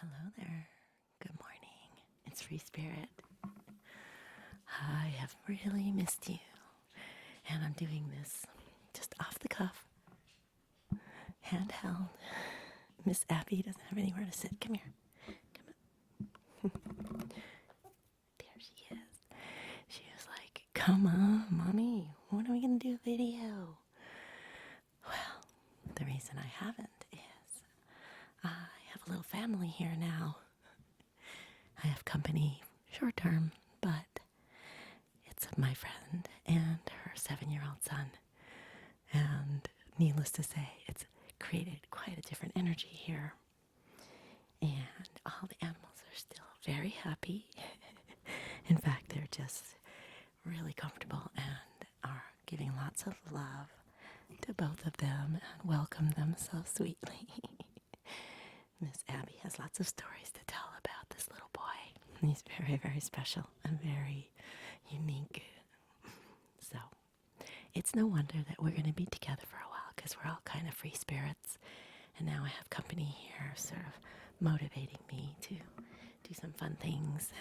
Hello there. Good morning. It's Free Spirit. I have really missed you, and I'm doing this just off the cuff, handheld. Miss Abby doesn't have anywhere to sit. Come here. Come on. There she is. She was like, "Come on, Mommy. When are we going to do a video?" Well, the reason I haven't is I have a little family here now. I have company short term, but it's my friend and her 7-year-old son. And needless to say, it's created quite a different energy here. And all the animals are still very happy. In fact, they're just really comfortable and are giving lots of love to both of them and welcome them so sweetly. Miss Abby has lots of stories to tell about this little boy. He's very, very special and very unique. So it's no wonder that we're going to be together for a while because we're all kind of free spirits. And now I have company here sort of motivating me to do some fun things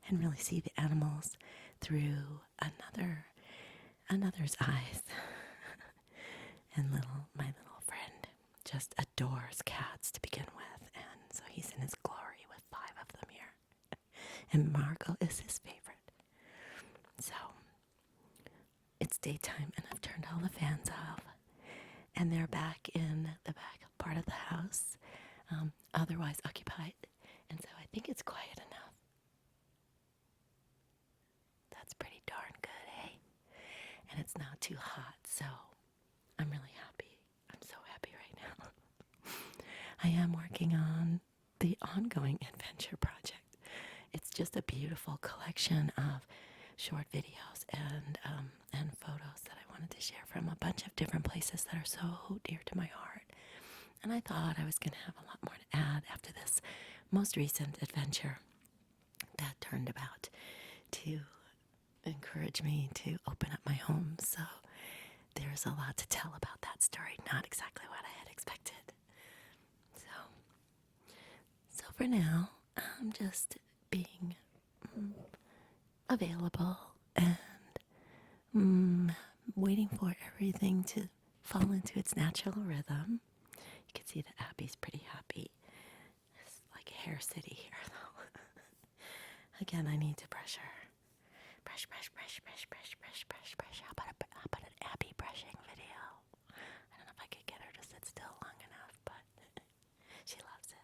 and really see the animals through another's eyes. And my little friend just adores cats to begin with, and so he's in his glory with 5 of them here. And Margot is his favorite. So it's daytime, and I've turned all the fans off, and they're back in the back part of the house, otherwise occupied, and so I think it's quiet enough. That's pretty darn good, eh? And it's not too hot, so I'm really happy. I'm so happy right now. I am working on the ongoing adventure project. It's just a beautiful collection of short videos and photos that I wanted to share from a bunch of different places that are so dear to my heart. And I thought I was going to have a lot more to add after this most recent adventure that turned about to encourage me to open up my home. So there's a lot to tell about that story, not exactly what I had expected. So for now, I'm just being available and waiting for everything to fall into its natural rhythm. You can see that Abby's pretty happy. It's like hair city here, though. Again, I need to brush her. Brush. How about an Abby brushing video? I don't know if I could get her to sit still long enough, but she loves it.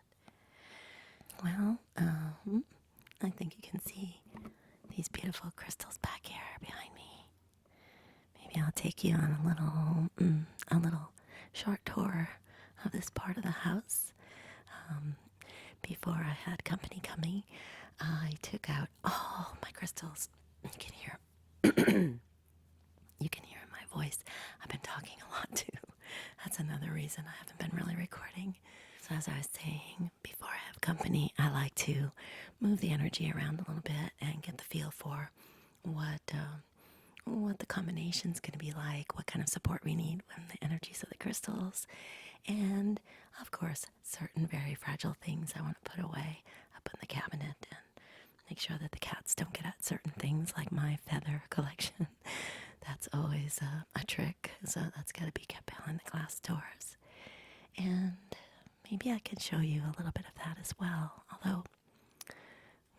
Well, I think you can see these beautiful crystals back here behind me. Maybe I'll take you on a little short tour of this part of the house. Before I had company coming, I took out all my crystals. You can hear in my voice. I've been talking a lot too. That's another reason I haven't been really recording. So as I was saying, before I have company, I like to move the energy around a little bit and get the feel for what the combination's going to be like, what kind of support we need when the energies of the crystals, and of course, certain very fragile things I want to put away up in the cabinet and make sure that the cats don't get at certain things like my feather collection. That's always a trick, so that's got to be kept behind the glass doors. And maybe I can show you a little bit of that as well, although,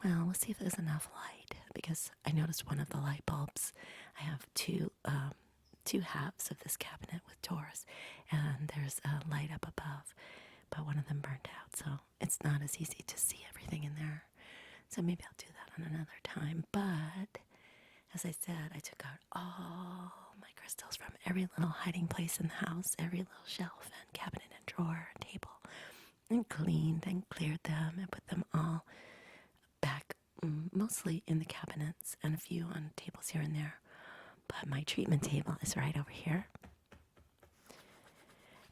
well, we'll see if there's enough light, because I noticed one of the light bulbs, I have two halves of this cabinet with doors, and there's a light up above, but one of them burnt out, so it's not as easy to see everything in there. So maybe I'll do that on another time. But as I said, I took out all my crystals from every little hiding place in the house, every little shelf and cabinet and drawer and table, and cleaned and cleared them and put them all back, mostly in the cabinets and a few on tables here and there. But my treatment table is right over here,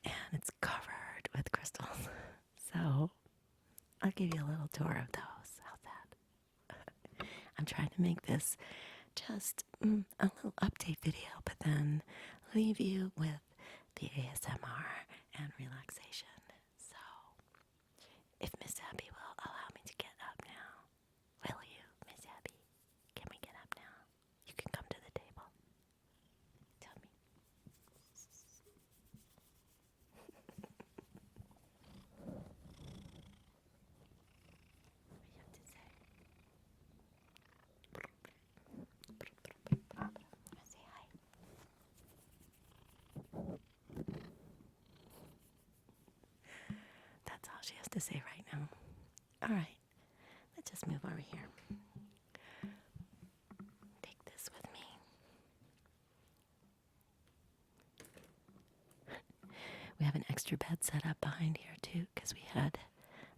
and it's covered with crystals. So I'll give you a little tour of those. How's that? I'm trying to make this just a little update video, but then leave you with the ASMR and relaxation. So if Miss Abby will allow me to get up now. Will you, Miss Abby? Can we get up now? You can come to the table. Tell me. What do you have to say? Say hi. That's all she has to say right now. All right, let's just move over here. Take this with me. We have an extra bed set up behind here too, because we had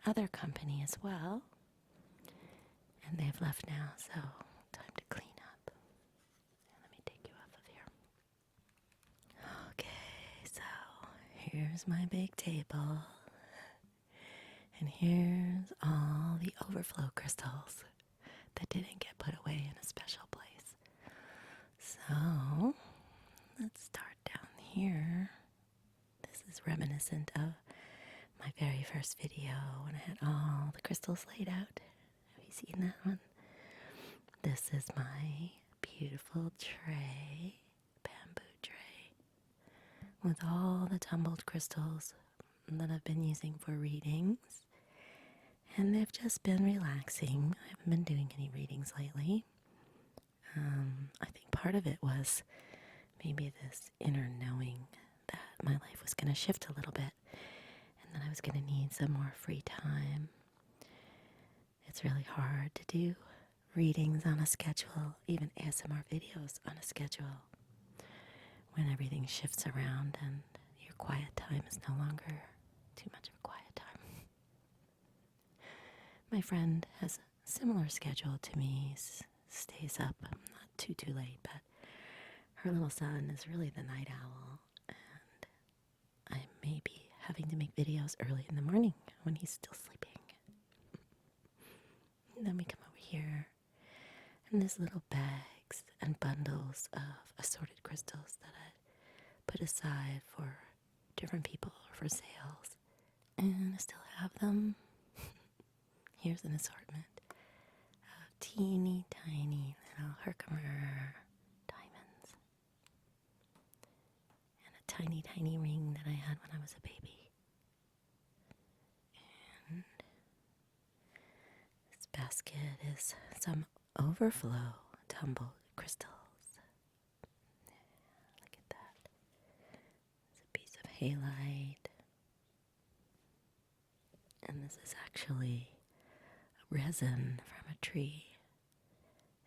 other company as well. And they've left now, so time to clean up. Let me take you off of here. Okay, so here's my big table. And here's all the overflow crystals that didn't get put away in a special place. So let's start down here. This is reminiscent of my very first video when I had all the crystals laid out. Have you seen that one? This is my beautiful tray, bamboo tray, with all the tumbled crystals that I've been using for readings. And they've just been relaxing. I haven't been doing any readings lately. I think part of it was maybe this inner knowing that my life was going to shift a little bit and that I was going to need some more free time. It's really hard to do readings on a schedule, even ASMR videos on a schedule, when everything shifts around and your quiet time is no longer too much of a quiet time. My friend has a similar schedule to me, stays up not too late, but her little son is really the night owl, and I may be having to make videos early in the morning when he's still sleeping. And then we come over here, and there's little bags and bundles of assorted crystals that I put aside for different people or for sales, and I still have them. Here's an assortment of teeny tiny little Herkimer diamonds and a tiny, tiny ring that I had when I was a baby. And this basket is some overflow tumbled crystals. Look at that. It's a piece of halite. And this is actually resin from a tree.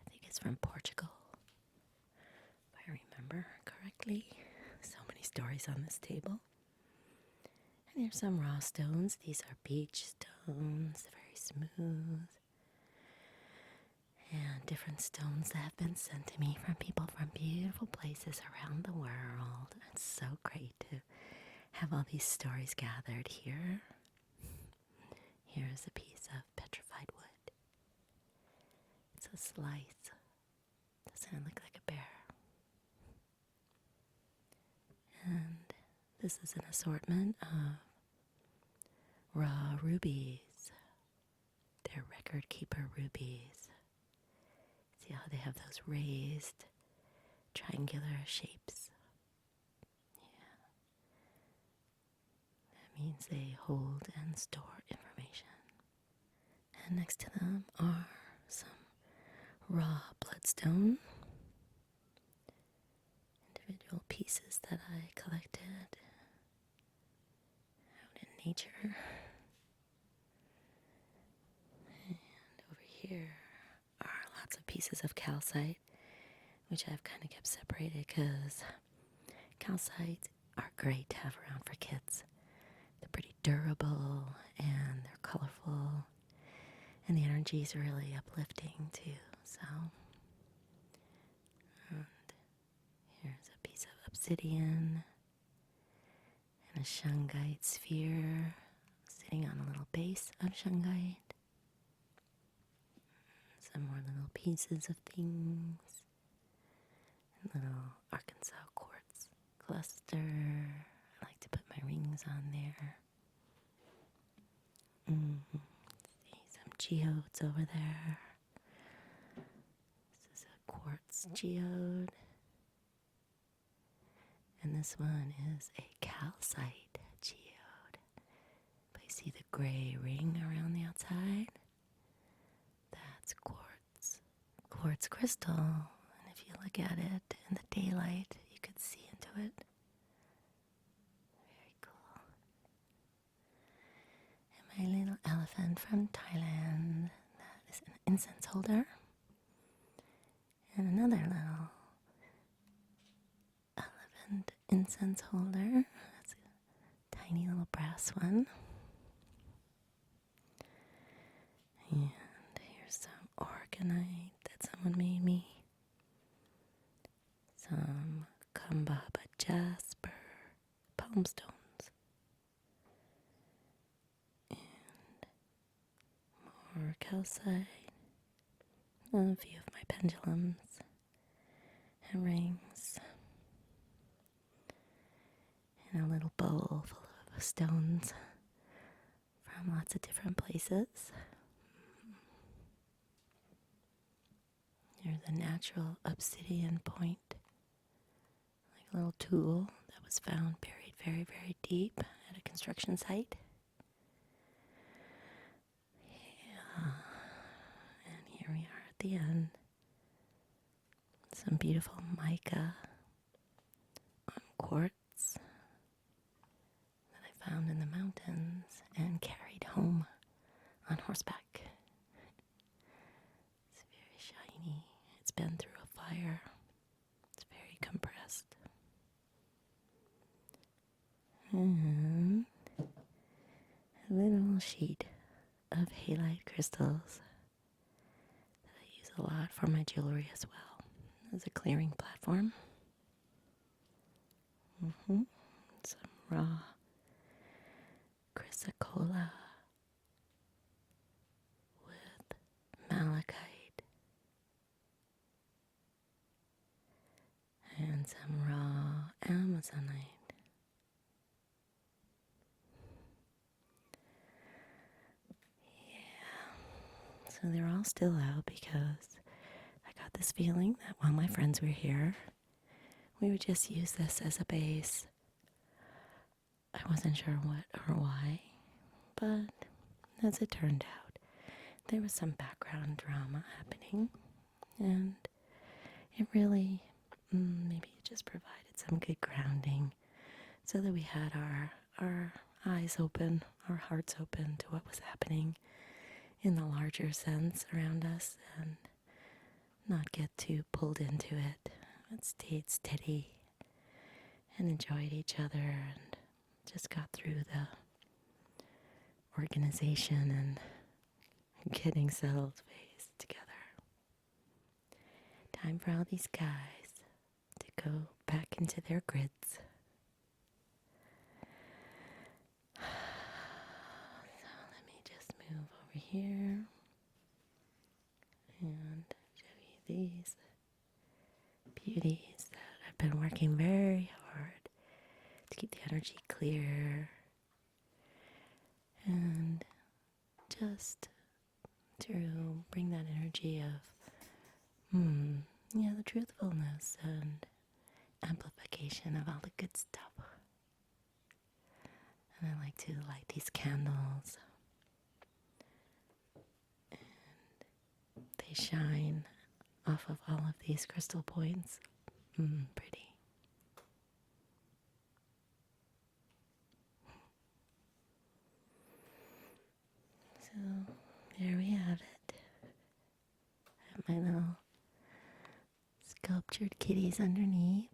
I think it's from Portugal, if I remember correctly. So many stories on this table. And here's some raw stones. These are beach stones, very smooth. And different stones that have been sent to me from people from beautiful places around the world. It's so great to have all these stories gathered here. Here's a piece of petrified wood. It's a slice. Doesn't it look like a bear? And this is an assortment of raw rubies. They're record keeper rubies. See how they have those raised triangular shapes? Yeah. That means they hold and store information. And next to them are some raw bloodstone, individual pieces that I collected out in nature. And over here are lots of pieces of calcite, which I've kind of kept separated because calcite are great to have around for kids. They're pretty durable and they're colorful, and the energy is really uplifting too. So, and here's a piece of obsidian and a shungite sphere sitting on a little base of shungite. Some more little pieces of things. A little Arkansas quartz cluster. I like to put my rings on there. See some geodes over there. This is a quartz geode. And this one is a calcite geode. But you see the gray ring around the outside? That's quartz. Quartz crystal. And if you look at it in the daylight, you could see into it. Very cool. And my little elephant from Thailand. That is an incense holder. And another little elephant incense holder. That's a tiny little brass one. And here's some organite that someone made me. Some Kambaba jasper palm stones. And more calcite. And a few of my pendulums and rings. And a little bowl full of stones from lots of different places. Here's a natural obsidian point, like a little tool that was found buried very, very deep at a construction site. Yeah. And here we are at the end. Some beautiful mica on quartz that I found in the mountains and carried home on horseback. It's very shiny. It's been through a fire. It's very compressed. And a little sheet of halite crystals that I use a lot for my jewelry as well. As a clearing platform. Some raw chrysocolla with malachite and some raw amazonite. Yeah, so they're all still out because I got this feeling that while my friends were here, we would just use this as a base. I wasn't sure what or why, but as it turned out, there was some background drama happening, and it really, maybe it just provided some good grounding so that we had our eyes open, our hearts open to what was happening in the larger sense around us and not get too pulled into it, but stayed steady and enjoyed each other and just got through the organization and getting settled phase together. Time for all these guys to go back into their grids. So let me just move over here and show you these beauties that I've been working very hard to keep the energy clear and just to bring that energy of the truthfulness and amplification of all the good stuff. And I like to light these candles, and they shine off of all of these crystal points. Pretty. So there we have it. I have my little sculptured kitties underneath.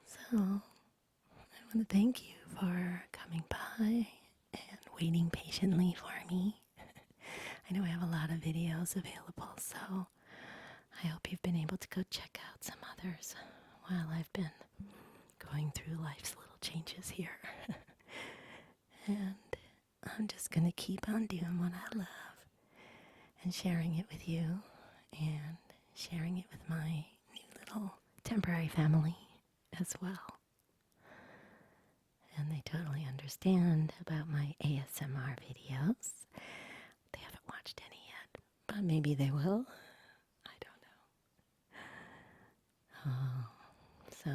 So I want to thank you for coming by and waiting patiently for me. I know I have a lot of videos available, so I hope you've been able to go check out some others while I've been going through life's little changes here. And I'm just going to keep on doing what I love and sharing it with you and sharing it with my new little temporary family as well. and they totally understand about my ASMR videos. They haven't watched any yet, but maybe they will. I don't know. Oh, so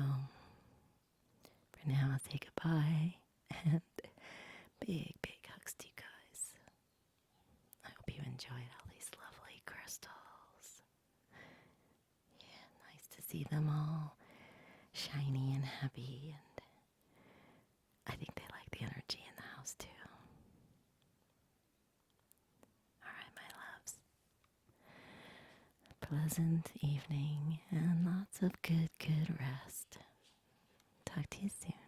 for now, I'll say goodbye and big, big hugs to you guys. I hope you enjoyed all these lovely crystals. Yeah, nice to see them all shiny and happy, and I think they like the energy in the house too. Alright, my loves. Pleasant evening and lots of good, good rest. Talk to you soon.